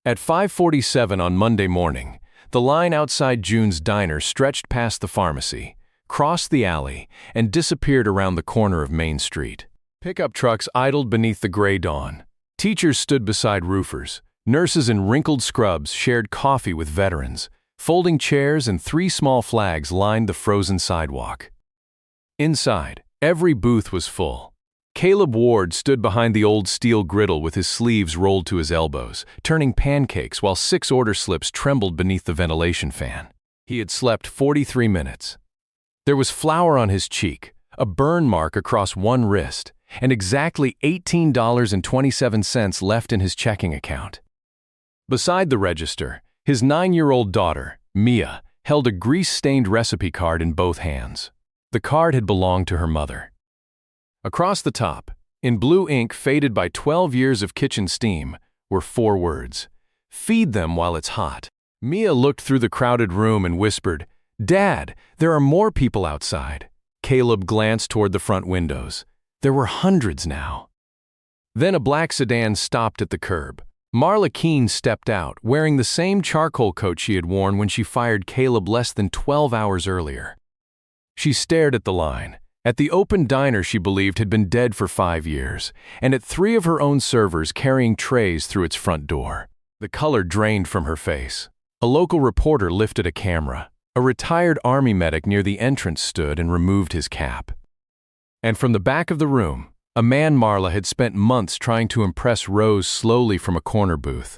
At 5:47 on Monday morning, the line outside June's diner stretched past the pharmacy, crossed the alley, and disappeared around the corner of Main Street. Pickup trucks idled beneath the gray dawn. Teachers stood beside roofers. Nurses in wrinkled scrubs shared coffee with veterans. Folding chairs and 3 small flags lined the frozen sidewalk. Inside, every booth was full. Caleb Ward stood behind the old steel griddle with his sleeves rolled to his elbows, turning pancakes while 6 order slips trembled beneath the ventilation fan. He had slept 43 minutes. There was flour on his cheek, a burn mark across one wrist, and exactly $18.27 left in his checking account. Beside the register, his 9-year-old daughter, Mia, held a grease-stained recipe card in both hands. The card had belonged to her mother. Across the top, in blue ink faded by 12 years of kitchen steam, were 4 words: "Feed them while it's hot." Mia looked through the crowded room and whispered, "Dad, there are more people outside." Caleb glanced toward the front windows. There were hundreds now. Then a black sedan stopped at the curb. Marla Keene stepped out, wearing the same charcoal coat she had worn when she fired Caleb less than 12 hours earlier. She stared at the line, at the open diner she believed had been dead for 5 years, and at 3 of her own servers carrying trays through its front door. The color drained from her face. A local reporter lifted a camera. A retired Army medic near the entrance stood and removed his cap. And from the back of the room, a man Marla had spent months trying to impress rose slowly from a corner booth.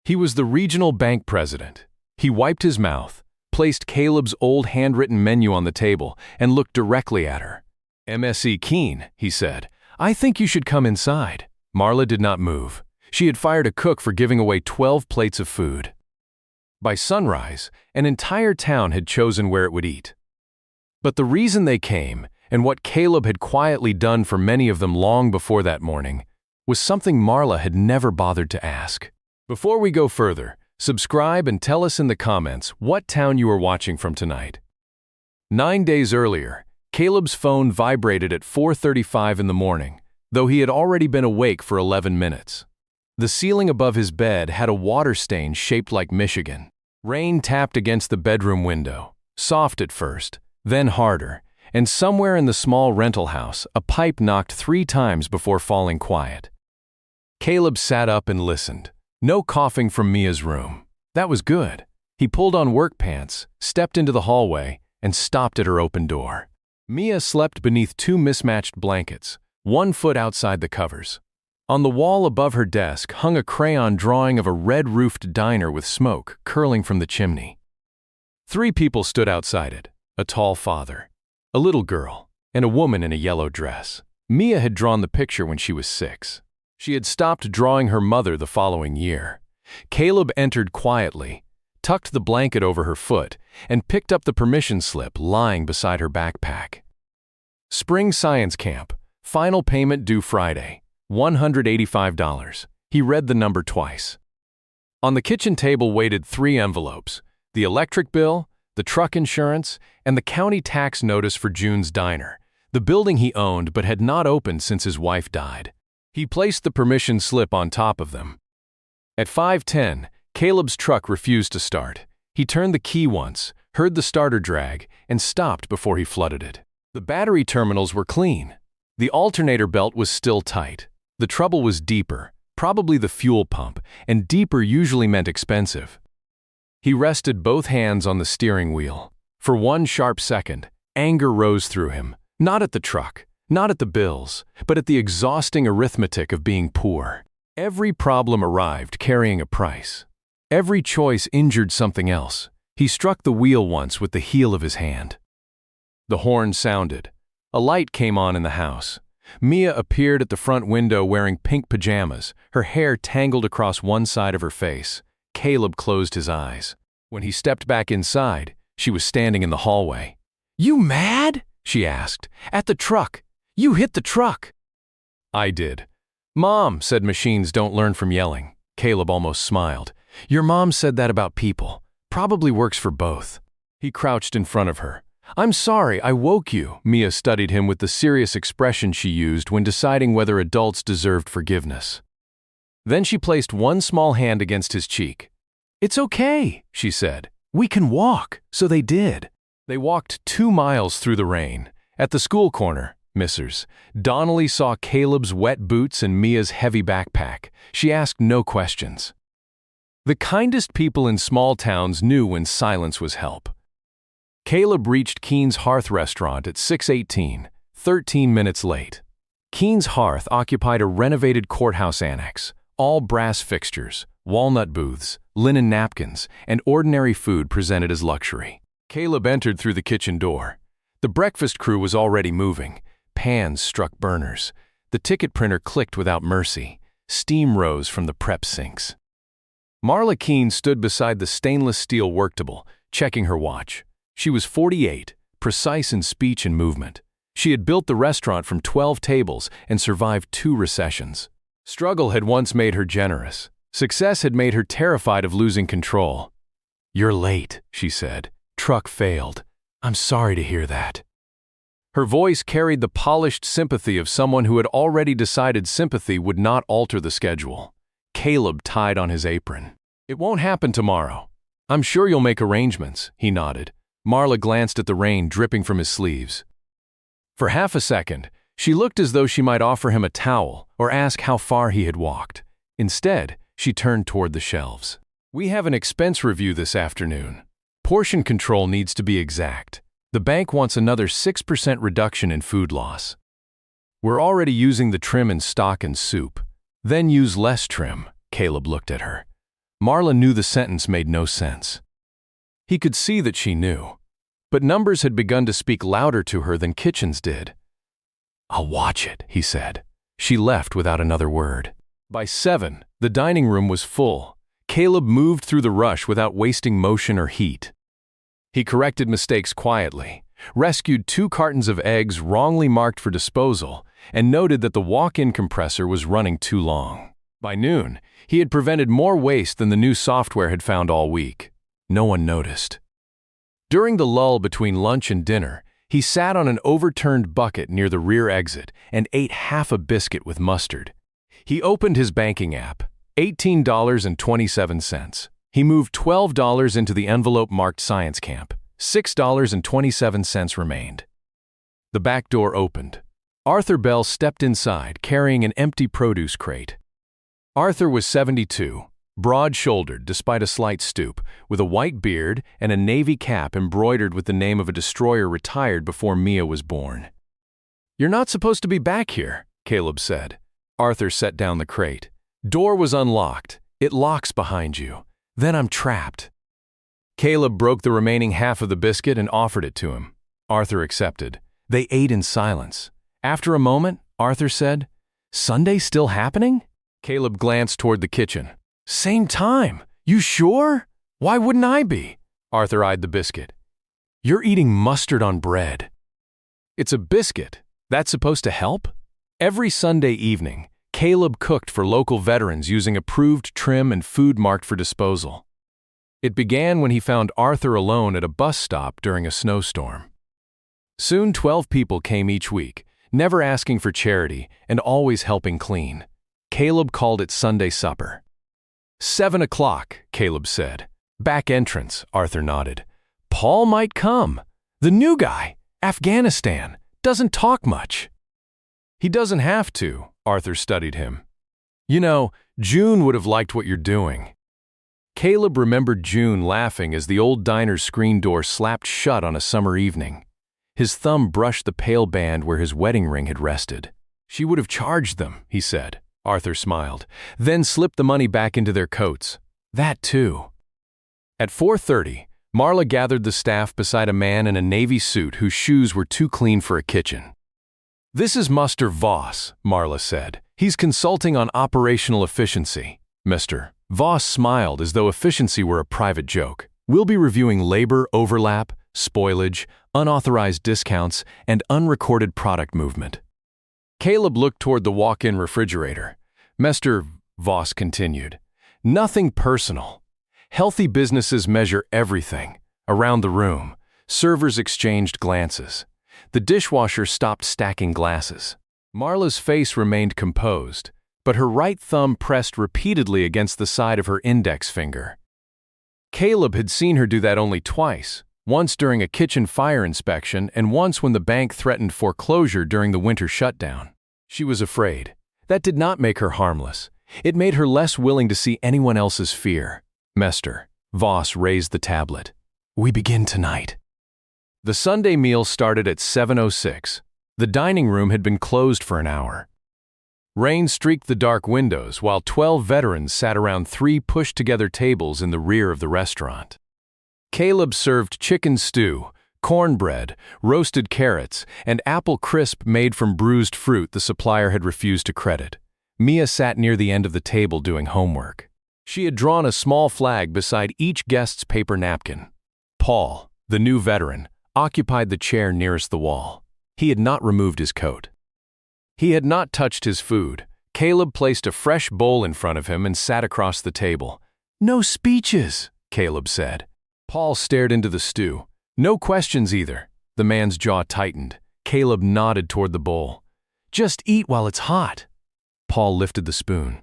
He was the regional bank president. He wiped his mouth, placed Caleb's old handwritten menu on the table, and looked directly at her. "MSE Keene," he said, "I think you should come inside." Marla did not move. She had fired a cook for giving away 12 plates of food. By sunrise, an entire town had chosen where it would eat. But the reason they came, and what Caleb had quietly done for many of them long before that morning, was something Marla had never bothered to ask. Before we go further, subscribe and tell us in the comments what town you are watching from tonight. 9 days earlier, Caleb's phone vibrated at 4:35 in the morning, though he had already been awake for 11 minutes. The ceiling above his bed had a water stain shaped like Michigan. Rain tapped against the bedroom window, soft at first, then harder, and somewhere in the small rental house, a pipe knocked 3 times before falling quiet. Caleb sat up and listened. No coughing from Mia's room. That was good. He pulled on work pants, stepped into the hallway, and stopped at her open door. Mia slept beneath 2 mismatched blankets, 1 foot outside the covers. On the wall above her desk hung a crayon drawing of a red-roofed diner with smoke curling from the chimney. 3 people stood outside it: a tall father, a little girl, and a woman in a yellow dress. Mia had drawn the picture when she was 6. She had stopped drawing her mother the following year. Caleb entered quietly, tucked the blanket over her foot, and picked up the permission slip lying beside her backpack. Spring Science Camp, final payment due Friday, $185. He read the number twice. On the kitchen table waited 3 envelopes: the electric bill, the truck insurance, and the county tax notice for June's Diner, the building he owned but had not opened since his wife died. He placed the permission slip on top of them. At 5:10, Caleb's truck refused to start. He turned the key once, heard the starter drag, and stopped before he flooded it. The battery terminals were clean. The alternator belt was still tight. The trouble was deeper, probably the fuel pump, and deeper usually meant expensive. He rested both hands on the steering wheel. For 1 sharp second, anger rose through him, not at the truck, not at the bills, but at the exhausting arithmetic of being poor. Every problem arrived carrying a price. Every choice injured something else. He struck the wheel once with the heel of his hand. The horn sounded. A light came on in the house. Mia appeared at the front window wearing pink pajamas, her hair tangled across one side of her face. Caleb closed his eyes. When he stepped back inside, she was standing in the hallway. "You mad?" she asked. "At the truck. You hit the truck." "I did." "Mom said machines don't learn from yelling." Caleb almost smiled. "Your mom said that about people. Probably works for both." He crouched in front of her. "I'm sorry, I woke you." Mia studied him with the serious expression she used when deciding whether adults deserved forgiveness. Then she placed one small hand against his cheek. "It's okay," she said. "We can walk." So they did. They walked 2 miles through the rain. At the school corner, Mrs. Donnelly saw Caleb's wet boots and Mia's heavy backpack. She asked no questions. The kindest people in small towns knew when silence was help. Caleb reached Keen's Hearth restaurant at 6:18, 13 minutes late. Keen's Hearth occupied a renovated courthouse annex, all brass fixtures, walnut booths, linen napkins, and ordinary food presented as luxury. Caleb entered through the kitchen door. The breakfast crew was already moving. Pans struck burners. The ticket printer clicked without mercy. Steam rose from the prep sinks. Marla Keen stood beside the stainless steel worktable, checking her watch. She was 48, precise in speech and movement. She had built the restaurant from 12 tables and survived 2 recessions. Struggle had once made her generous. Success had made her terrified of losing control. "You're late," she said. "Truck failed. I'm sorry to hear that." Her voice carried the polished sympathy of someone who had already decided sympathy would not alter the schedule. Caleb tied on his apron. "It won't happen tomorrow. I'm sure you'll make arrangements," he nodded. Marla glanced at the rain dripping from his sleeves. For half a second, she looked as though she might offer him a towel or ask how far he had walked. Instead, she turned toward the shelves. "We have an expense review this afternoon. Portion control needs to be exact. The bank wants another 6% reduction in food loss. We're already using the trim in stock and soup. Then use less trim." Caleb looked at her. Marla knew the sentence made no sense. He could see that she knew. But numbers had begun to speak louder to her than kitchens did. "I'll watch it," he said. She left without another word. By 7, the dining room was full. Caleb moved through the rush without wasting motion or heat. He corrected mistakes quietly, rescued 2 cartons of eggs wrongly marked for disposal, and noted that the walk-in compressor was running too long. By noon, he had prevented more waste than the new software had found all week. No one noticed. During the lull between lunch and dinner, he sat on an overturned bucket near the rear exit and ate half a biscuit with mustard. He opened his banking app, $18.27. He moved $12 into the envelope marked Science Camp. $6.27 remained. The back door opened. Arthur Bell stepped inside, carrying an empty produce crate. Arthur was 72, broad-shouldered despite a slight stoop, with a white beard and a navy cap embroidered with the name of a destroyer retired before Mia was born. "You're not supposed to be back here," Caleb said. Arthur set down the crate. "Door was unlocked. It locks behind you. Then I'm trapped." Caleb broke the remaining half of the biscuit and offered it to him. Arthur accepted. They ate in silence. After a moment, Arthur said, "Sunday still happening?" Caleb glanced toward the kitchen. "Same time. You sure? Why wouldn't I be?" Arthur eyed the biscuit. "You're eating mustard on bread." "It's a biscuit. That's supposed to help?" Every Sunday evening, Caleb cooked for local veterans using approved trim and food marked for disposal. It began when he found Arthur alone at a bus stop during a snowstorm. Soon 12 people came each week, never asking for charity and always helping clean. Caleb called it Sunday supper. 7 o'clock, Caleb said. "Back entrance," Arthur nodded. "Paul might come. The new guy, Afghanistan, doesn't talk much." "He doesn't have to," Arthur studied him. "You know, June would have liked what you're doing." Caleb remembered June laughing as the old diner's screen door slapped shut on a summer evening. His thumb brushed the pale band where his wedding ring had rested. "She would have charged them," he said. Arthur smiled, then slipped the money back into their coats. "That too." At 4:30, Marla gathered the staff beside a man in a navy suit whose shoes were too clean for a kitchen. "This is Mr. Voss," Marla said. "He's consulting on operational efficiency." Mr. Voss smiled as though efficiency were a private joke. "We'll be reviewing labor overlap, spoilage, unauthorized discounts, and unrecorded product movement." Caleb looked toward the walk-in refrigerator. Mr. Voss continued, "Nothing personal. Healthy businesses measure everything. Around the room, servers exchanged glances. The dishwasher stopped stacking glasses. Marla's face remained composed. but her right thumb pressed repeatedly against the side of her index finger. Caleb had seen her do that only twice, once during a kitchen fire inspection and once when the bank threatened foreclosure during the winter shutdown. She was afraid. That did not make her harmless. It made her less willing to see anyone else's fear. Mr. Voss raised the tablet. "We begin tonight." The Sunday meal started at 7:06. The dining room had been closed for an hour. Rain streaked the dark windows while 12 veterans sat around 3 pushed-together tables in the rear of the restaurant. Caleb served chicken stew, cornbread, roasted carrots, and apple crisp made from bruised fruit the supplier had refused to credit. Mia sat near the end of the table doing homework. She had drawn a small flag beside each guest's paper napkin. Paul, the new veteran, occupied the chair nearest the wall. He had not removed his coat. He had not touched his food. Caleb placed a fresh bowl in front of him and sat across the table. "No speeches," Caleb said. Paul stared into the stew. "No questions either." The man's jaw tightened. Caleb nodded toward the bowl. "Just eat while it's hot." Paul lifted the spoon.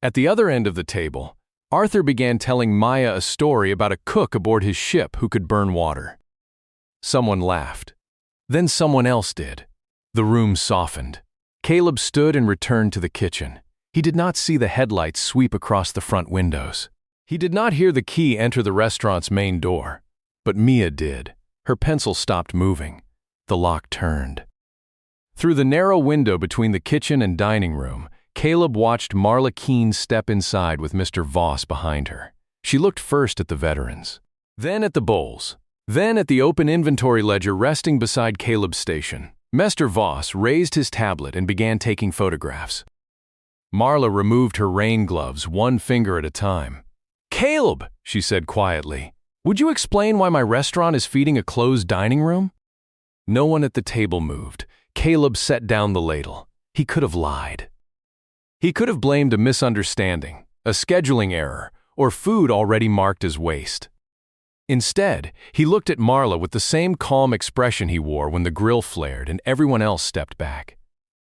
At the other end of the table, Arthur began telling Maya a story about a cook aboard his ship who could burn water. Someone laughed. Then someone else did. The room softened. Caleb stood and returned to the kitchen. He did not see the headlights sweep across the front windows. He did not hear the key enter the restaurant's main door. But Mia did. Her pencil stopped moving. The lock turned. Through the narrow window between the kitchen and dining room, Caleb watched Marla Keene step inside with Mr. Voss behind her. She looked first at the veterans, then at the bowls, then at the open inventory ledger resting beside Caleb's station. Mr. Voss raised his tablet and began taking photographs. Marla removed her rain gloves, one finger at a time. "Caleb," she said quietly, "would you explain why my restaurant is feeding a closed dining room?" No one at the table moved. Caleb set down the ladle. He could have lied. He could have blamed a misunderstanding, a scheduling error, or food already marked as waste. Instead, he looked at Marla with the same calm expression he wore when the grill flared and everyone else stepped back.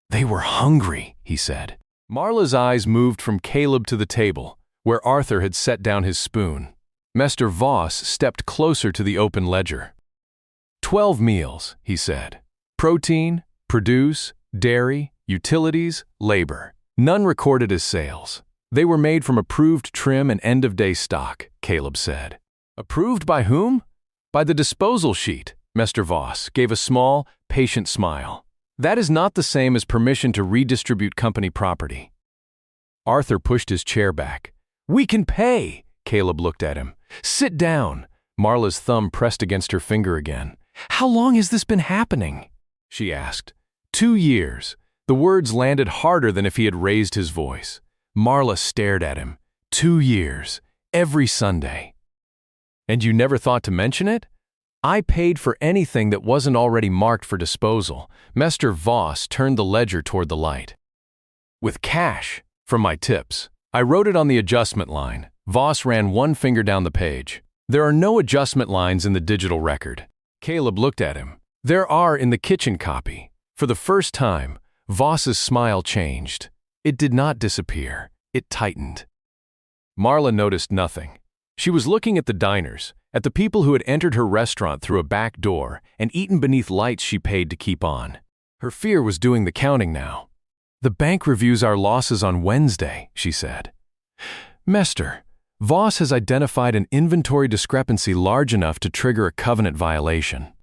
"They were hungry," he said. Marla's eyes moved from Caleb to the table, where Arthur had set down his spoon. Mr. Voss stepped closer to the open ledger. 12 meals, he said. Protein, produce, dairy, utilities, labor. None recorded as sales. They were made from approved trim and end-of-day stock, Caleb said. Approved by whom? By the disposal sheet. Mr. Voss gave a small, patient smile. That is not the same as permission to redistribute company property. Arthur pushed his chair back. "We can pay!" Caleb looked at him. "Sit down." Marla's thumb pressed against her finger again. "How long has this been happening?" she asked. 2 years. The words landed harder than if he had raised his voice. Marla stared at him. 2 years. Every Sunday. "And you never thought to mention it?" "I paid for anything that wasn't already marked for disposal." Mr. Voss turned the ledger toward the light. "With cash, from my tips. I wrote it on the adjustment line." Voss ran one finger down the page. "There are no adjustment lines in the digital record." Caleb looked at him. "There are in the kitchen copy." For the first time, Voss's smile changed. It did not disappear. It tightened. Marla noticed nothing. She was looking at the diners, at the people who had entered her restaurant through a back door and eaten beneath lights she paid to keep on. Her fear was doing the counting now. "The bank reviews our losses on Wednesday," she said. "Mr. Voss has identified an inventory discrepancy large enough to trigger a covenant violation."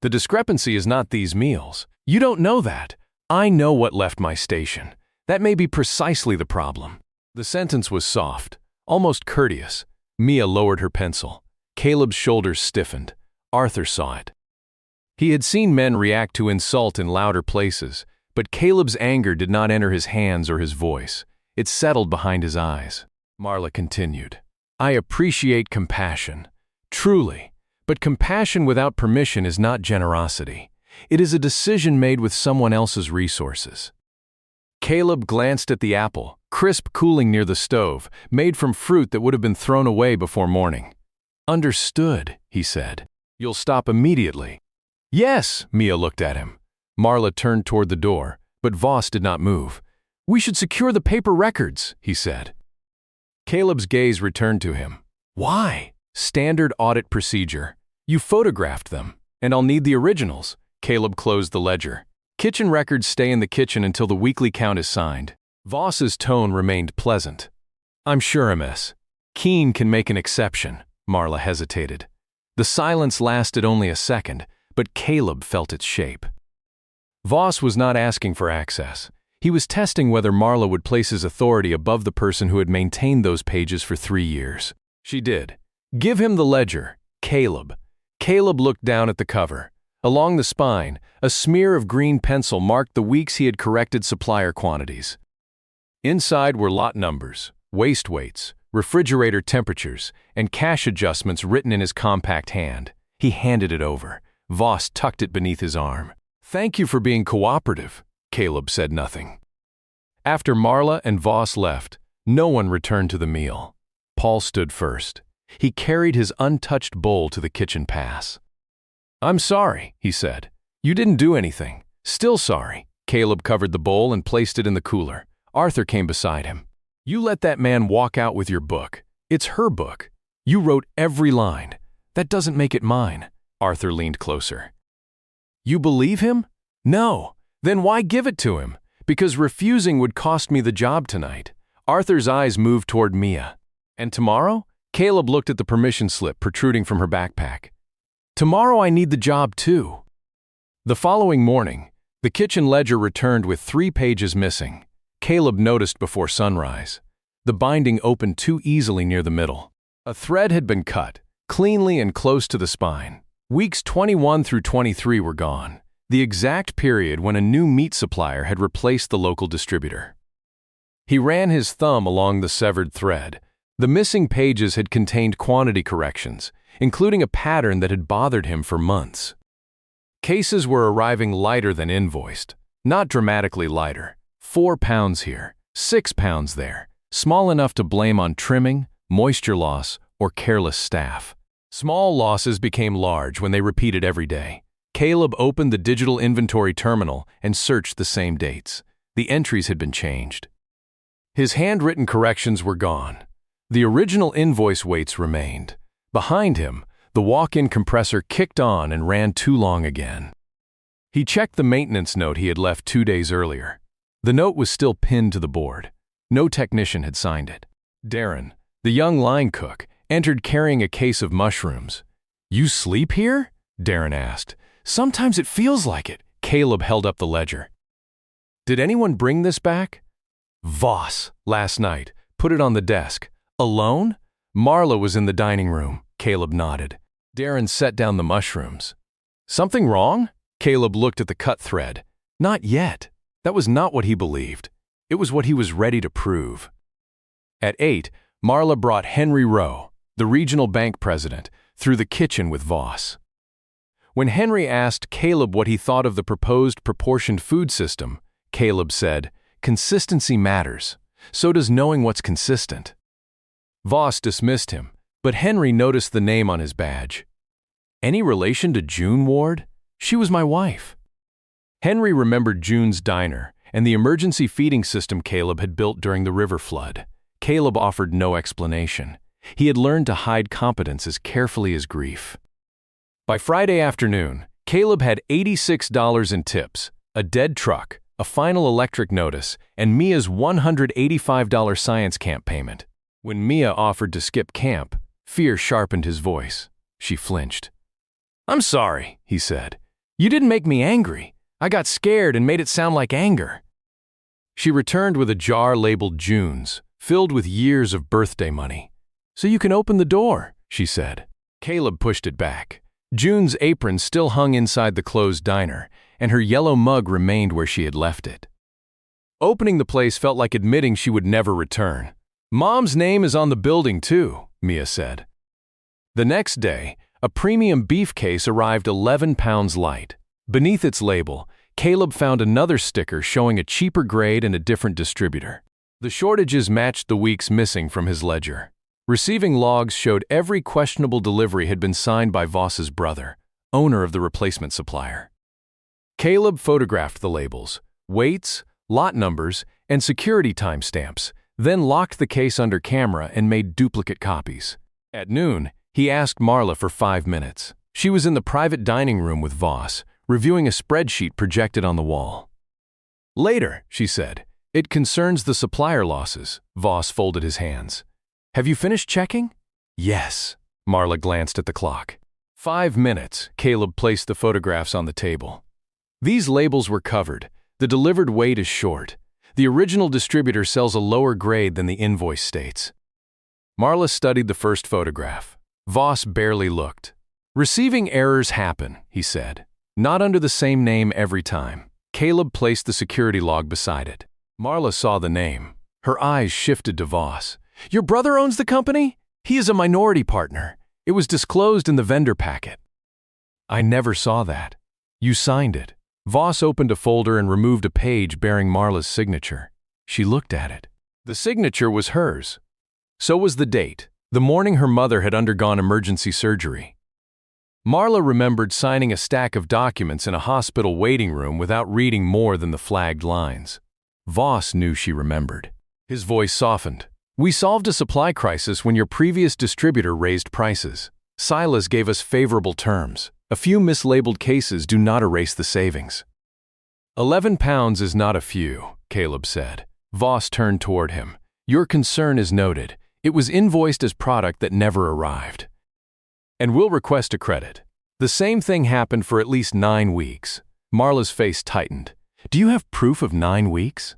"The discrepancy is not these meals. You don't know that. I know what left my station. That may be precisely the problem." The sentence was soft, almost courteous. Mia lowered her pencil. Caleb's shoulders stiffened. Arthur saw it. He had seen men react to insult in louder places, but Caleb's anger did not enter his hands or his voice. It settled behind his eyes. Marla continued, "I appreciate compassion. Truly. But compassion without permission is not generosity. It is a decision made with someone else's resources." Caleb glanced at the apple, crisp cooling near the stove, made from fruit that would have been thrown away before morning. "Understood," he said. "You'll stop immediately." "Yes," Mia looked at him. Marla turned toward the door, but Voss did not move. We should secure the paper records, he said. Caleb's gaze returned to him. Why? Standard audit procedure. You photographed them, and I'll need the originals. Caleb closed the ledger. Kitchen records stay in the kitchen until the weekly count is signed. Voss's tone remained pleasant. I'm sure, Miss. Keene can make an exception. Marla hesitated. The silence lasted only a second, but Caleb felt its shape. Voss was not asking for access. He was testing whether Marla would place his authority above the person who had maintained those pages for 3 years. She did. Give him the ledger, Caleb. Caleb looked down at the cover. Along the spine, a smear of green pencil marked the weeks he had corrected supplier quantities. Inside were lot numbers, waste weights, refrigerator temperatures, and cash adjustments written in his compact hand. He handed it over. Voss tucked it beneath his arm. Thank you for being cooperative. Caleb said nothing. After Marla and Voss left, no one returned to the meal. Paul stood first. He carried his untouched bowl to the kitchen pass. I'm sorry, he said. You didn't do anything. Still sorry. Caleb covered the bowl and placed it in the cooler. Arthur came beside him. You let that man walk out with your book. It's her book. You wrote every line. That doesn't make it mine. Arthur leaned closer. You believe him? No. Then why give it to him? Because refusing would cost me the job tonight. Arthur's eyes moved toward Mia. And tomorrow? Caleb looked at the permission slip protruding from her backpack. Tomorrow I need the job too. The following morning, the kitchen ledger returned with 3 pages missing. Caleb noticed before sunrise. The binding opened too easily near the middle. A thread had been cut, cleanly and close to the spine. Weeks 21 through 23 were gone, the exact period when a new meat supplier had replaced the local distributor. He ran his thumb along the severed thread. The missing pages had contained quantity corrections, including a pattern that had bothered him for months. Cases were arriving lighter than invoiced, not dramatically lighter. 4 pounds here, 6 pounds there, small enough to blame on trimming, moisture loss, or careless staff. Small losses became large when they repeated every day. Caleb opened the digital inventory terminal and searched the same dates. The entries had been changed. His handwritten corrections were gone. The original invoice weights remained. Behind him, the walk-in compressor kicked on and ran too long again. He checked the maintenance note he had left 2 days earlier. The note was still pinned to the board. No technician had signed it. Darren, the young line cook, entered carrying a case of mushrooms. You sleep here? Darren asked. Sometimes it feels like it. Caleb held up the ledger. Did anyone bring this back? Voss, last night. Put it on the desk. Alone? Marla was in the dining room. Caleb nodded. Darren set down the mushrooms. Something wrong? Caleb looked at the cut thread. Not yet. That was not what he believed. It was what he was ready to prove. At 8, Marla brought Henry Rowe, the regional bank president, through the kitchen with Voss. When Henry asked Caleb what he thought of the proposed proportioned food system, Caleb said, "Consistency matters. So does knowing what's consistent." Voss dismissed him, but Henry noticed the name on his badge. Any relation to June Ward? She was my wife. Henry remembered June's diner and the emergency feeding system Caleb had built during the river flood. Caleb offered no explanation. He had learned to hide competence as carefully as grief. By Friday afternoon, Caleb had $86 in tips, a dead truck, a final electric notice, and Mia's $185 science camp payment. When Mia offered to skip camp, fear sharpened his voice. She flinched. "I'm sorry," he said. "You didn't make me angry. I got scared and made it sound like anger." She returned with a jar labeled June's, filled with years of birthday money. "So you can open the door," she said. Caleb pushed it back. June's apron still hung inside the closed diner, and her yellow mug remained where she had left it. Opening the place felt like admitting she would never return. "Mom's name is on the building too," Mia said. The next day, a premium beef case arrived 11 pounds light. Beneath its label, Caleb found another sticker showing a cheaper grade and a different distributor. The shortages matched the weeks missing from his ledger. Receiving logs showed every questionable delivery had been signed by Voss's brother, owner of the replacement supplier. Caleb photographed the labels, weights, lot numbers, and security timestamps, then locked the case under camera and made duplicate copies. At noon, he asked Marla for 5 minutes. She was in the private dining room with Voss, reviewing a spreadsheet projected on the wall. "Later," she said. "It concerns the supplier losses." Voss folded his hands. "Have you finished checking?" "Yes." Marla glanced at the clock. 5 minutes. Caleb placed the photographs on the table. "These labels were covered. The delivered weight is short. The original distributor sells a lower grade than the invoice states." Marla studied the first photograph. Voss barely looked. "Receiving errors happen," he said. "Not under the same name every time." Caleb placed the security log beside it. Marla saw the name. Her eyes shifted to Voss. "Your brother owns the company? He is a minority partner. It was disclosed in the vendor packet." "I never saw that. You signed it." Voss opened a folder and removed a page bearing Marla's signature. She looked at it. The signature was hers. So was the date, the morning her mother had undergone emergency surgery. Marla remembered signing a stack of documents in a hospital waiting room without reading more than the flagged lines. Voss knew she remembered. His voice softened. "We solved a supply crisis when your previous distributor raised prices. Silas gave us favorable terms. A few mislabeled cases do not erase the savings." £11 is not a few, Caleb said. Voss turned toward him. "Your concern is noted. It was invoiced as product that never arrived. And we'll request a credit." The same thing happened for at least 9 weeks. Marla's face tightened. "Do you have proof of 9 weeks?"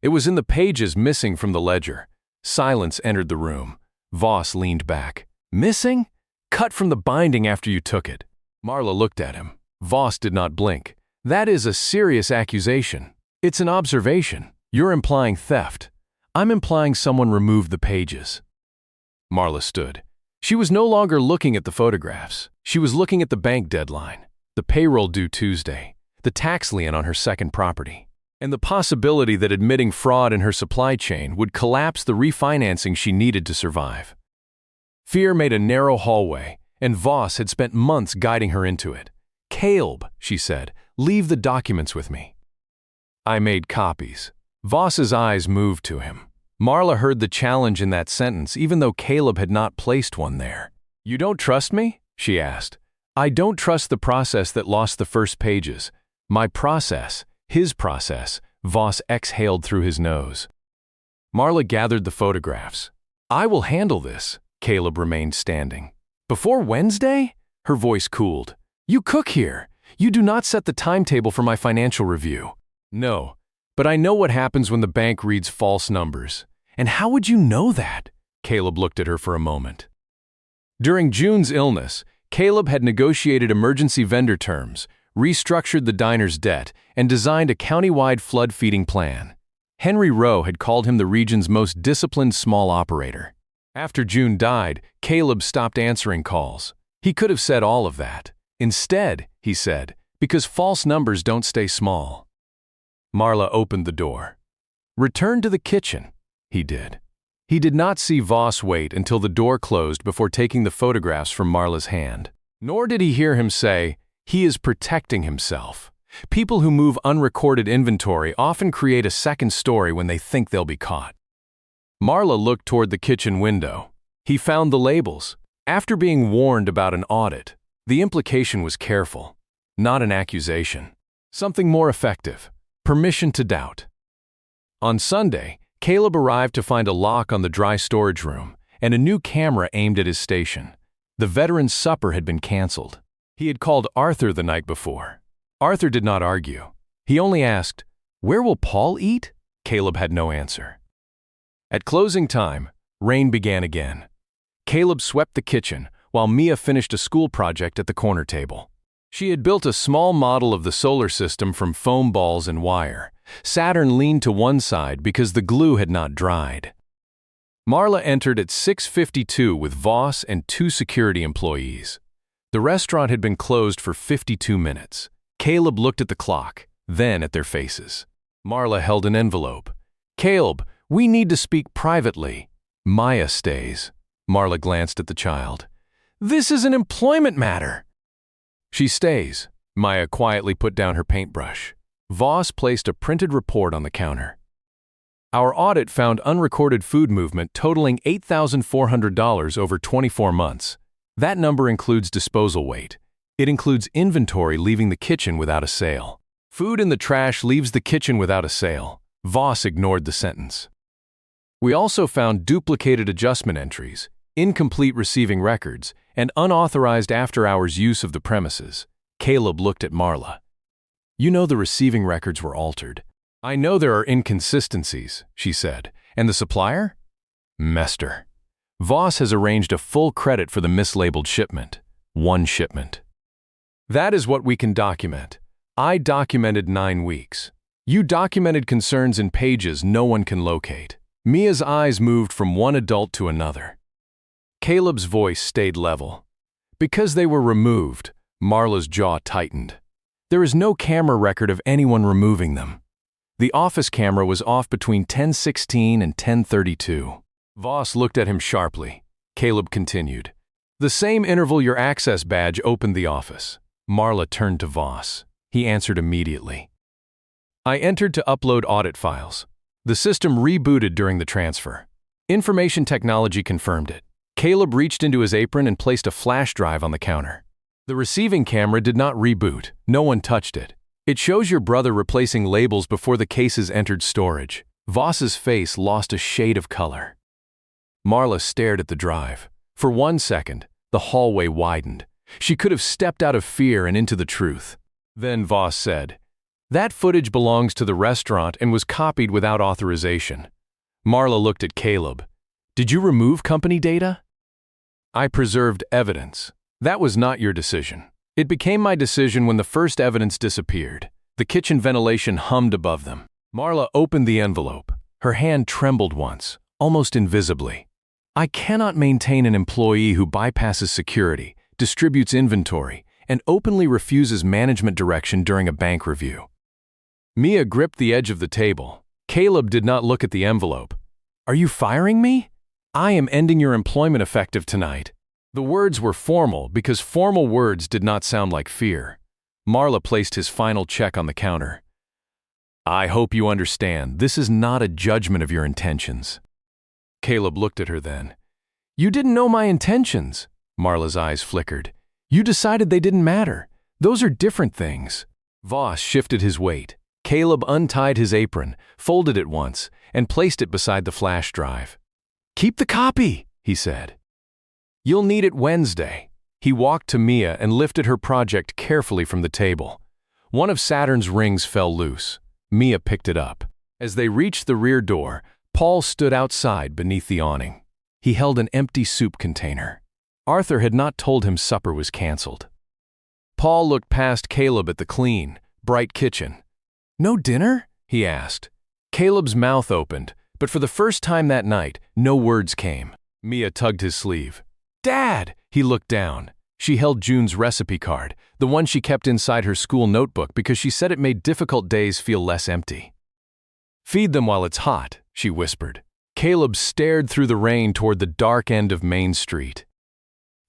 It was in the pages missing from the ledger. Silence entered the room. Voss leaned back. "Missing? Cut from the binding after you took it." Marla looked at him. Voss did not blink. "That is a serious accusation. It's an observation. You're implying theft. I'm implying someone removed the pages." Marla stood. She was no longer looking at the photographs. She was looking at the bank deadline, the payroll due Tuesday, the tax lien on her second property, and the possibility that admitting fraud in her supply chain would collapse the refinancing she needed to survive. Fear made a narrow hallway, and Voss had spent months guiding her into it. "Caleb," she said, "leave the documents with me." "I made copies." Voss's eyes moved to him. Marla heard the challenge in that sentence, even though Caleb had not placed one there. "You don't trust me?" she asked. "I don't trust the process that lost the first pages. My process, his process." Voss exhaled through his nose. Marla gathered the photographs. "I will handle this." Caleb remained standing. "Before Wednesday?" Her voice cooled. "You cook here. You do not set the timetable for my financial review." "No, but I know what happens when the bank reads false numbers." "And how would you know that?" Caleb looked at her for a moment. During June's illness, Caleb had negotiated emergency vendor terms, restructured the diner's debt, and designed a county-wide flood feeding plan. Henry Rowe had called him the region's most disciplined small operator. After June died, Caleb stopped answering calls. He could have said all of that. Instead, he said, "Because false numbers don't stay small." Marla opened the door. "Return to the kitchen." He did. He did not see Voss wait until the door closed before taking the photographs from Marla's hand. Nor did he hear him say, "He is protecting himself." People who move unrecorded inventory often create a second story when they think they'll be caught. Marla looked toward the kitchen window. He found the labels. After being warned about an audit, the implication was careful, not an accusation. Something more effective. Permission to doubt. On Sunday, Caleb arrived to find a lock on the dry storage room and a new camera aimed at his station. The veteran's supper had been canceled. He had called Arthur the night before. Arthur did not argue. He only asked, "Where will Paul eat?" Caleb had no answer. At closing time, rain began again. Caleb swept the kitchen while Mia finished a school project at the corner table. She had built a small model of the solar system from foam balls and wire. Saturn leaned to one side because the glue had not dried. Marla entered at 6:52 with Voss and 2 security employees. The restaurant had been closed for 52 minutes. Caleb looked at the clock, then at their faces. Marla held an envelope. "Caleb, we need to speak privately." "Maya stays." Marla glanced at the child. "This is an employment matter." "She stays." Maya quietly put down her paintbrush. Voss placed a printed report on the counter. Our audit found unrecorded food movement totaling $8,400 over 24 months. That number includes disposal weight. It includes inventory leaving the kitchen without a sale. Food in the trash leaves the kitchen without a sale. Voss ignored the sentence. We also found duplicated adjustment entries, incomplete receiving records, and unauthorized after-hours use of the premises. Caleb looked at Marla. You know the receiving records were altered. I know there are inconsistencies, she said. And the supplier? Mester. Voss has arranged a full credit for the mislabeled shipment. 1 shipment. That is what we can document. I documented 9 weeks. You documented concerns in pages no one can locate. Mia's eyes moved from one adult to another. Caleb's voice stayed level. Because they were removed, Marla's jaw tightened. There is no camera record of anyone removing them. The office camera was off between 10:16 and 10:32. Voss looked at him sharply. Caleb continued. The same interval your access badge opened the office. Marla turned to Voss. He answered immediately. I entered to upload audit files. The system rebooted during the transfer. Information technology confirmed it. Caleb reached into his apron and placed a flash drive on the counter. The receiving camera did not reboot. No one touched it. It shows your brother replacing labels before the cases entered storage. Voss's face lost a shade of color. Marla stared at the drive. For 1 second, the hallway widened. She could have stepped out of fear and into the truth. Then Voss said, That footage belongs to the restaurant and was copied without authorization. Marla looked at Caleb. Did you remove company data? I preserved evidence. That was not your decision. It became my decision when the first evidence disappeared. The kitchen ventilation hummed above them. Marla opened the envelope. Her hand trembled once, almost invisibly. I cannot maintain an employee who bypasses security, distributes inventory, and openly refuses management direction during a bank review. Mia gripped the edge of the table. Caleb did not look at the envelope. Are you firing me? I am ending your employment effective tonight. The words were formal because formal words did not sound like fear. Marla placed his final check on the counter. I hope you understand, this is not a judgment of your intentions. Caleb looked at her then. You didn't know my intentions. Marla's eyes flickered. You decided they didn't matter. Those are different things. Voss shifted his weight. Caleb untied his apron, folded it once, and placed it beside the flash drive. Keep the copy, he said. You'll need it Wednesday. He walked to Mia and lifted her project carefully from the table. One of Saturn's rings fell loose. Mia picked it up. As they reached the rear door, Paul stood outside beneath the awning. He held an empty soup container. Arthur had not told him supper was canceled. Paul looked past Caleb at the clean, bright kitchen. No dinner? He asked. Caleb's mouth opened, but for the first time that night, no words came. Mia tugged his sleeve. Dad! He looked down. She held June's recipe card, the one she kept inside her school notebook because she said it made difficult days feel less empty. Feed them while it's hot, she whispered. Caleb stared through the rain toward the dark end of Main Street.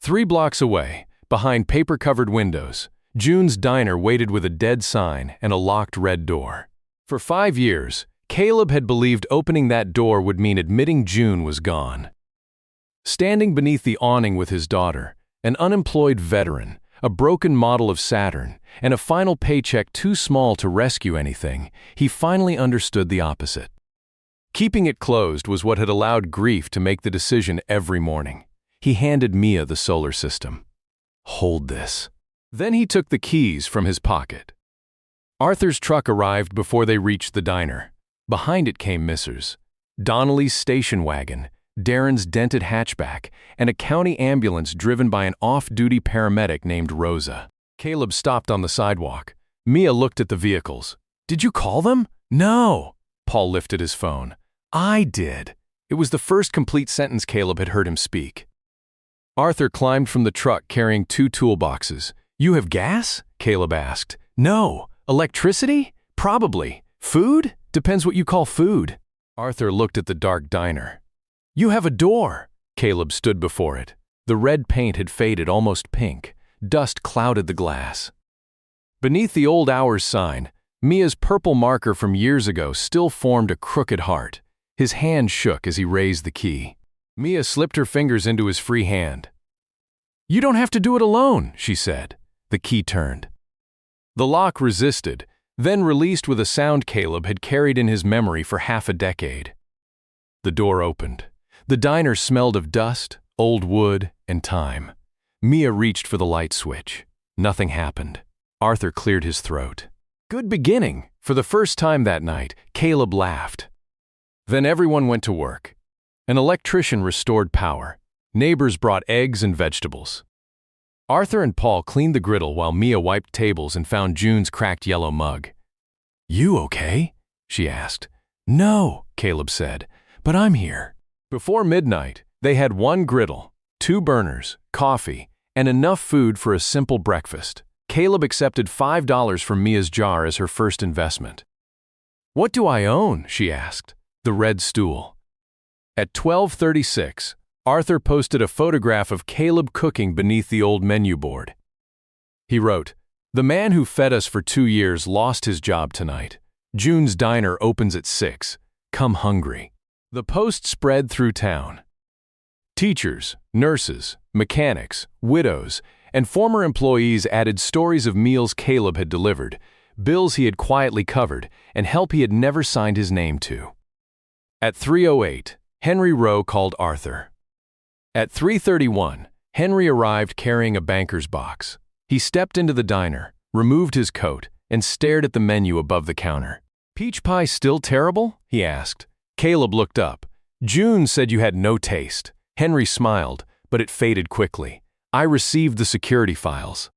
3 blocks away, behind paper-covered windows, June's diner waited with a dead sign and a locked red door. For 5 years, Caleb had believed opening that door would mean admitting June was gone. Standing beneath the awning with his daughter, an unemployed veteran, a broken model of Saturn, and a final paycheck too small to rescue anything, he finally understood the opposite. Keeping it closed was what had allowed grief to make the decision every morning. He handed Mia the solar system. Hold this. Then he took the keys from his pocket. Arthur's truck arrived before they reached the diner. Behind it came Mrs. Donnelly's station wagon, Darren's dented hatchback, and a county ambulance driven by an off-duty paramedic named Rosa. Caleb stopped on the sidewalk. Mia looked at the vehicles. Did you call them? No. Paul lifted his phone. I did. It was the first complete sentence Caleb had heard him speak. Arthur climbed from the truck carrying 2 toolboxes. You have gas? Caleb asked. No. Electricity? Probably. Food? Depends what you call food. Arthur looked at the dark diner. You have a door. Caleb stood before it. The red paint had faded almost pink. Dust clouded the glass. Beneath the old hours sign, Mia's purple marker from years ago still formed a crooked heart. His hand shook as he raised the key. Mia slipped her fingers into his free hand. "You don't have to do it alone," she said. The key turned. The lock resisted, then released with a sound Caleb had carried in his memory for half a decade. The door opened. The diner smelled of dust, old wood, and time. Mia reached for the light switch. Nothing happened. Arthur cleared his throat. "Good beginning." For the first time that night, Caleb laughed. Then everyone went to work. An electrician restored power. Neighbors brought eggs and vegetables. Arthur and Paul cleaned the griddle while Mia wiped tables and found June's cracked yellow mug. "You okay?" she asked. "No," Caleb said, "but I'm here." Before midnight, they had one griddle, 2 burners, coffee, and enough food for a simple breakfast. Caleb accepted $5 from Mia's jar as her first investment. "What do I own?" she asked. The red stool. At 12:36, Arthur posted a photograph of Caleb cooking beneath the old menu board. He wrote, "The man who fed us for 2 years lost his job tonight. June's diner opens at 6. Come hungry." The post spread through town. Teachers, nurses, mechanics, widows, and former employees added stories of meals Caleb had delivered, bills he had quietly covered, and help he had never signed his name to. At 3:08, Henry Rowe called Arthur. At 3:31, Henry arrived carrying a banker's box. He stepped into the diner, removed his coat, and stared at the menu above the counter. "Peach pie still terrible?" he asked. Caleb looked up. "June said you had no taste." Henry smiled, but it faded quickly. "I received the security files."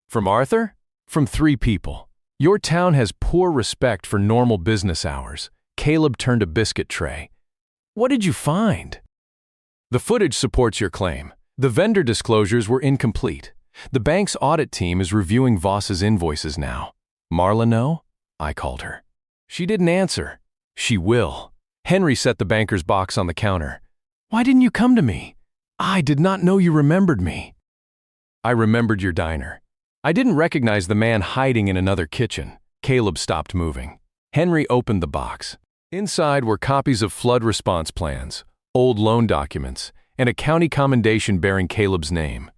"From Arthur?" "From 3 people. Your town has poor respect for normal business hours." Caleb turned a biscuit tray. "What did you find?" "The footage supports your claim. The vendor disclosures were incomplete. The bank's audit team is reviewing Voss's invoices now." "Marla know?" I called her. "She didn't answer." "She will." Henry set the banker's box on the counter. "Why didn't you come to me?" "I did not know you remembered me." "I remembered your diner. I didn't recognize the man hiding in another kitchen." Caleb stopped moving. Henry opened the box. Inside were copies of flood response plans, old loan documents, and a county commendation bearing Caleb's name.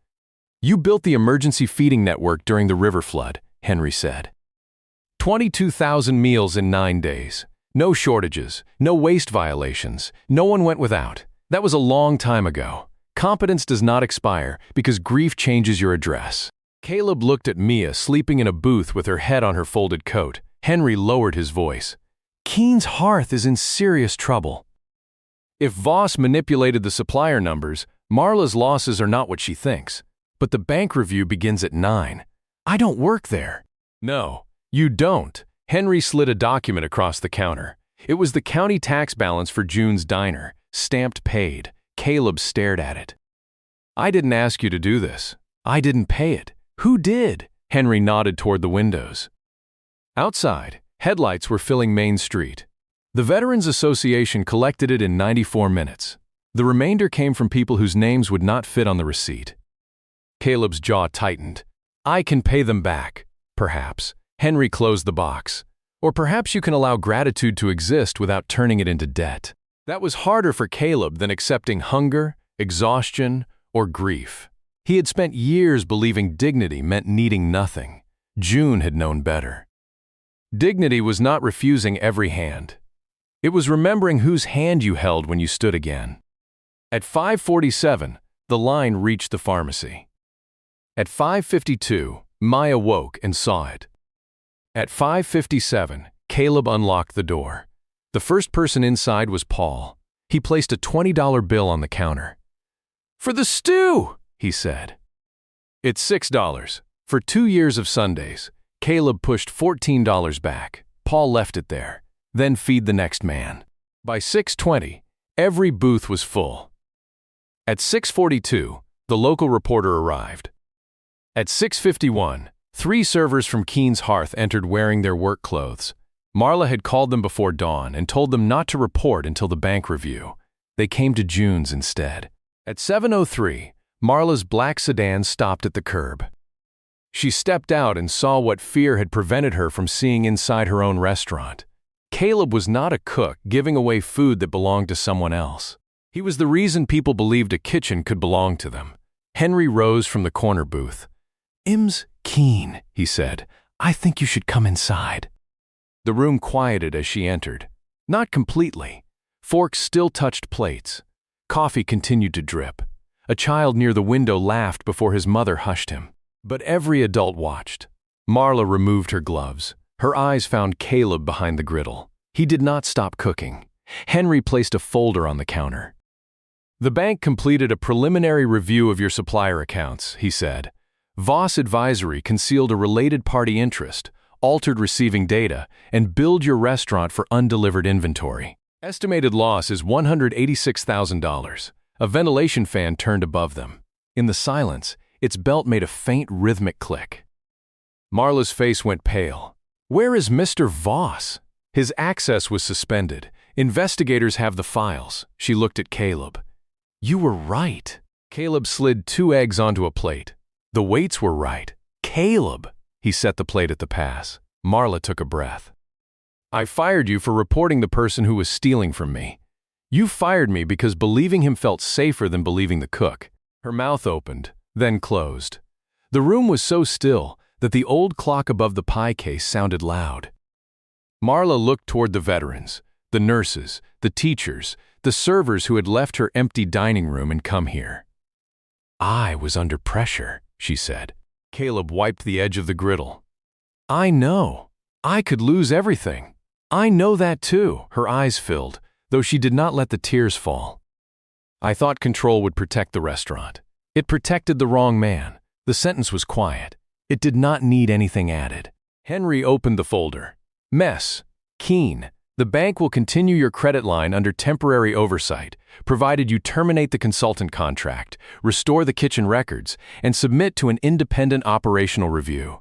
"You built the emergency feeding network during the river flood," Henry said. 22,000 meals in 9 days. No shortages, no waste violations, no one went without. That was a long time ago. Competence does not expire because grief changes your address. Caleb looked at Mia sleeping in a booth with her head on her folded coat. Henry lowered his voice. "Keene's Hearth is in serious trouble. If Voss manipulated the supplier numbers, Marla's losses are not what she thinks. But the bank review begins at 9. I don't work there." "No, you don't." Henry slid a document across the counter. It was the county tax balance for June's diner, stamped paid. Caleb stared at it. "I didn't ask you to do this. I didn't pay it. Who did?" Henry nodded toward the windows. Outside, headlights were filling Main Street. The Veterans Association collected it in 94 minutes. The remainder came from people whose names would not fit on the receipt. Caleb's jaw tightened. "I can pay them back, perhaps." Henry closed the box. "Or perhaps you can allow gratitude to exist without turning it into debt." That was harder for Caleb than accepting hunger, exhaustion, or grief. He had spent years believing dignity meant needing nothing. June had known better. Dignity was not refusing every hand. It was remembering whose hand you held when you stood again. At 5:47, the line reached the pharmacy. At 5:52, Maya woke and saw it. At 5:57, Caleb unlocked the door. The first person inside was Paul. He placed a $20 bill on the counter. "For the stew," he said. "It's $6. For 2 years of Sundays." Caleb pushed $14 back. Paul left it there. "Then feed the next man." By 6:20, every booth was full. At 6:42, the local reporter arrived. At 6:51, 3 servers from Keene's Hearth entered wearing their work clothes. Marla had called them before dawn and told them not to report until the bank review. They came to June's instead. At 7:03, Marla's black sedan stopped at the curb. She stepped out and saw what fear had prevented her from seeing inside her own restaurant. Caleb was not a cook giving away food that belonged to someone else. He was the reason people believed a kitchen could belong to them. Henry rose from the corner booth. "Im's keen," he said. "I think you should come inside." The room quieted as she entered. Not completely. Forks still touched plates. Coffee continued to drip. A child near the window laughed before his mother hushed him. But every adult watched. Marla removed her gloves. Her eyes found Caleb behind the griddle. He did not stop cooking. Henry placed a folder on the counter. "The bank completed a preliminary review of your supplier accounts," he said. "Voss Advisory concealed a related party interest, altered receiving data, and billed your restaurant for undelivered inventory. Estimated loss is $186,000. A ventilation fan turned above them. In the silence, its belt made a faint rhythmic click. Marla's face went pale. "Where is Mr. Voss?" "His access was suspended. Investigators have the files." She looked at Caleb. "You were right." Caleb slid 2 eggs onto a plate. The weights were right. "Caleb!" He set the plate at the pass. Marla took a breath. "I fired you for reporting the person who was stealing from me. You fired me because believing him felt safer than believing the cook." Her mouth opened, then closed. The room was so still that the old clock above the pie case sounded loud. Marla looked toward the veterans, the nurses, the teachers, the servers who had left her empty dining room and come here. "I was under pressure," she said. Caleb wiped the edge of the griddle. "I know. I could lose everything. I know that too." Her eyes filled, though she did not let the tears fall. "I thought control would protect the restaurant. It protected the wrong man." The sentence was quiet. It did not need anything added. Henry opened the folder. "Mess. Keen. The bank will continue your credit line under temporary oversight, provided you terminate the consultant contract, restore the kitchen records, and submit to an independent operational review."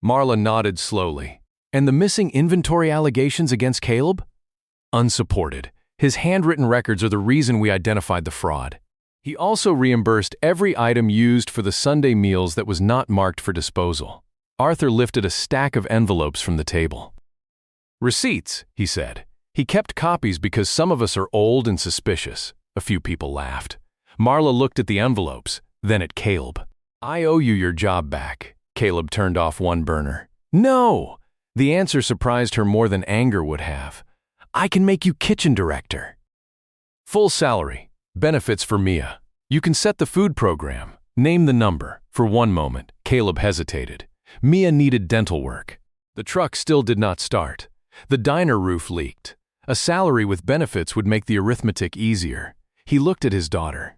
Marla nodded slowly. "And the missing inventory allegations against Caleb?" "Unsupported. His handwritten records are the reason we identified the fraud. He also reimbursed every item used for the Sunday meals that was not marked for disposal." Arthur lifted a stack of envelopes from the table. "Receipts," he said. "He kept copies because some of us are old and suspicious." A few people laughed. Marla looked at the envelopes, then at Caleb. "I owe you your job back." Caleb turned off one burner. "No!" The answer surprised her more than anger would have. "I can make you kitchen director. Full salary. Benefits for Mia. You can set the food program. Name the number." For one moment, Caleb hesitated. Mia needed dental work. The truck still did not start. The diner roof leaked. A salary with benefits would make the arithmetic easier. He looked at his daughter.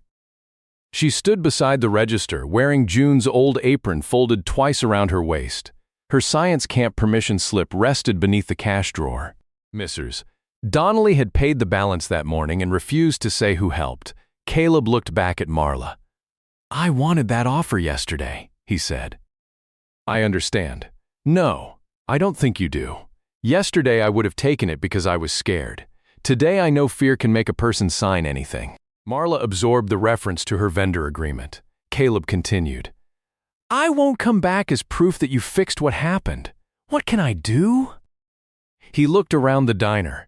She stood beside the register, wearing June's old apron folded twice around her waist. Her science camp permission slip rested beneath the cash drawer. Mrs. Donnelly had paid the balance that morning and refused to say who helped. Caleb looked back at Marla. "I wanted that offer yesterday," he said. "I understand. No, I don't think you do. Yesterday I would have taken it because I was scared. Today I know fear can make a person sign anything." Marla absorbed the reference to her vendor agreement. Caleb continued. "I won't come back as proof that you fixed what happened. What can I do?" He looked around the diner.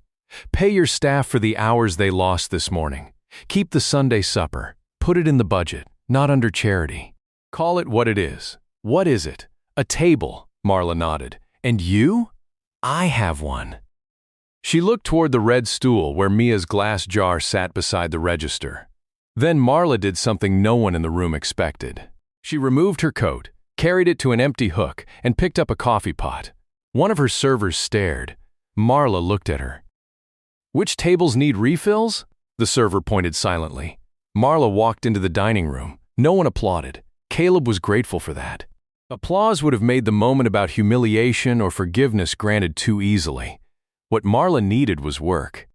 "Pay your staff for the hours they lost this morning. Keep the Sunday supper. Put it in the budget, not under charity. Call it what it is." "What is it?" "A table," Marla nodded. "And you?" "I have one." She looked toward the red stool where Mia's glass jar sat beside the register. Then Marla did something no one in the room expected. She removed her coat, carried it to an empty hook, and picked up a coffee pot. One of her servers stared. Marla looked at her. "Which tables need refills?" The server pointed silently. Marla walked into the dining room. No one applauded. Caleb was grateful for that. Applause would have made the moment about humiliation or forgiveness granted too easily. What Marla needed was work.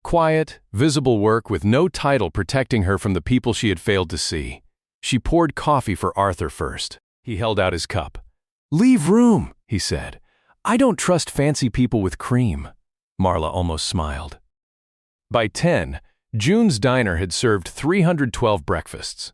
Quiet, visible work with no title protecting her from the people she had failed to see. She poured coffee for Arthur first. He held out his cup. "Leave room," he said. "I don't trust fancy people with cream." Marla almost smiled. By 10, June's diner had served 312 breakfasts.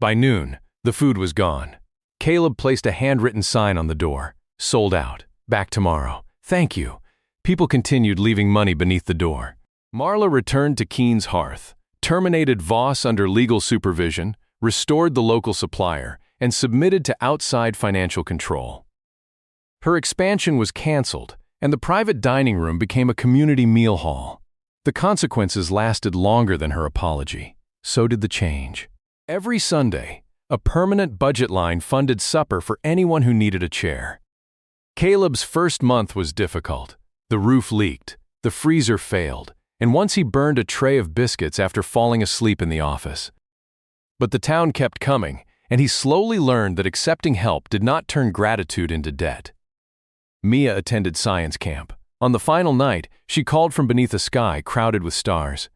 By noon, the food was gone. Caleb placed a handwritten sign on the door. "Sold out. Back tomorrow. Thank you." People continued leaving money beneath the door. Marla returned to Keene's hearth, terminated Voss under legal supervision, restored the local supplier, and submitted to outside financial control. Her expansion was canceled, and the private dining room became a community meal hall. The consequences lasted longer than her apology. So did the change. Every Sunday, a permanent budget line funded supper for anyone who needed a chair. Caleb's first month was difficult. The roof leaked, the freezer failed, and once he burned a tray of biscuits after falling asleep in the office. But the town kept coming, and he slowly learned that accepting help did not turn gratitude into debt. Mia attended science camp. On the final night, she called from beneath a sky crowded with stars.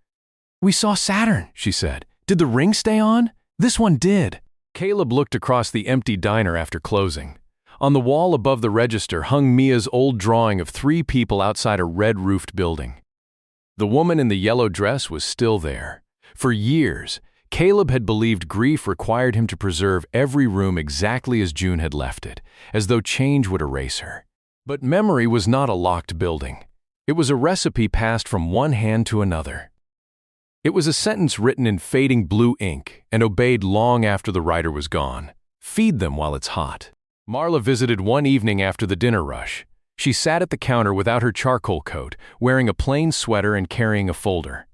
"We saw Saturn," she said. "Did the ring stay on?" "This one did." Caleb looked across the empty diner after closing. On the wall above the register hung Mia's old drawing of 3 people outside a red-roofed building. The woman in the yellow dress was still there. For years, Caleb had believed grief required him to preserve every room exactly as June had left it, as though change would erase her. But memory was not a locked building. It was a recipe passed from one hand to another. It was a sentence written in fading blue ink and obeyed long after the writer was gone. "Feed them while it's hot." Marla visited one evening after the dinner rush. She sat at the counter without her charcoal coat, wearing a plain sweater and carrying a folder.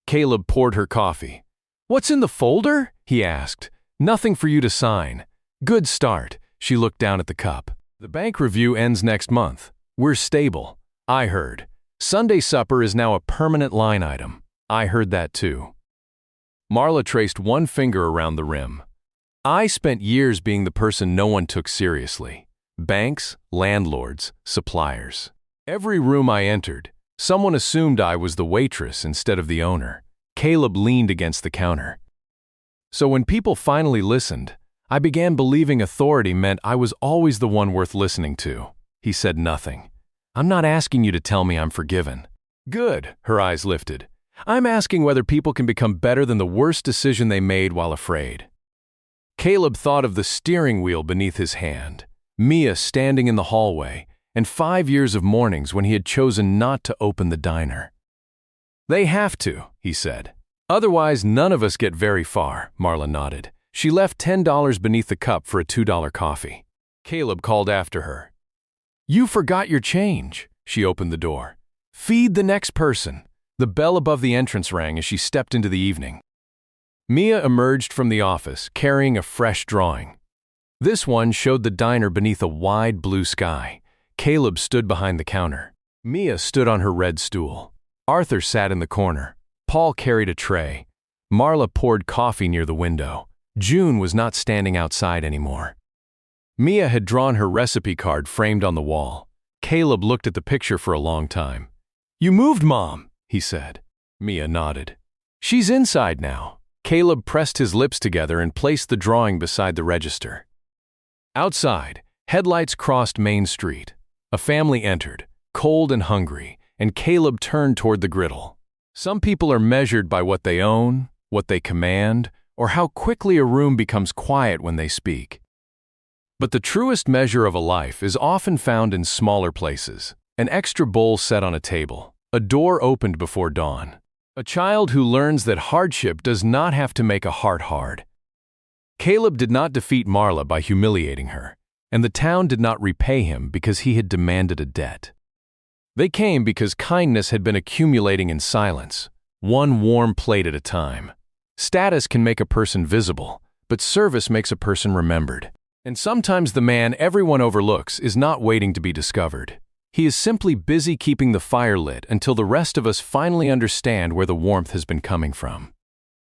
Caleb poured her coffee. "What's in the folder?" he asked. "Nothing for you to sign." "Good start." She looked down at the cup. "The bank review ends next month. We're stable." "I heard. Sunday supper is now a permanent line item." "I heard that too." Marla traced one finger around the rim. "I spent years being the person no one took seriously. Banks, landlords, suppliers. Every room I entered, someone assumed I was the waitress instead of the owner." Caleb leaned against the counter. "So when people finally listened, I began believing authority meant I was always the one worth listening to." He said nothing. "I'm not asking you to tell me I'm forgiven." "Good," her eyes lifted. "I'm asking whether people can become better than the worst decision they made while afraid." Caleb thought of the steering wheel beneath his hand, Mia standing in the hallway, and 5 years of mornings when he had chosen not to open the diner. "They have to," he said. "Otherwise, none of us get very far." Marla nodded. She left $10 beneath the cup for a $2 coffee. Caleb called after her. "You forgot your change." She opened the door. "Feed the next person." The bell above the entrance rang as she stepped into the evening. Mia emerged from the office, carrying a fresh drawing. This one showed the diner beneath a wide blue sky. Caleb stood behind the counter. Mia stood on her red stool. Arthur sat in the corner. Paul carried a tray. Marla poured coffee near the window. June was not standing outside anymore. Mia had drawn her recipe card framed on the wall. Caleb looked at the picture for a long time. "You moved, Mom," he said. Mia nodded. "She's inside now." Caleb pressed his lips together and placed the drawing beside the register. Outside, headlights crossed Main Street. A family entered, cold and hungry, and Caleb turned toward the griddle. Some people are measured by what they own, what they command, or how quickly a room becomes quiet when they speak. But the truest measure of a life is often found in smaller places. An extra bowl set on a table, a door opened before dawn, a child who learns that hardship does not have to make a heart hard. Caleb did not defeat Marla by humiliating her, and the town did not repay him because he had demanded a debt. They came because kindness had been accumulating in silence, one warm plate at a time. Status can make a person visible, but service makes a person remembered. And sometimes the man everyone overlooks is not waiting to be discovered. He is simply busy keeping the fire lit until the rest of us finally understand where the warmth has been coming from.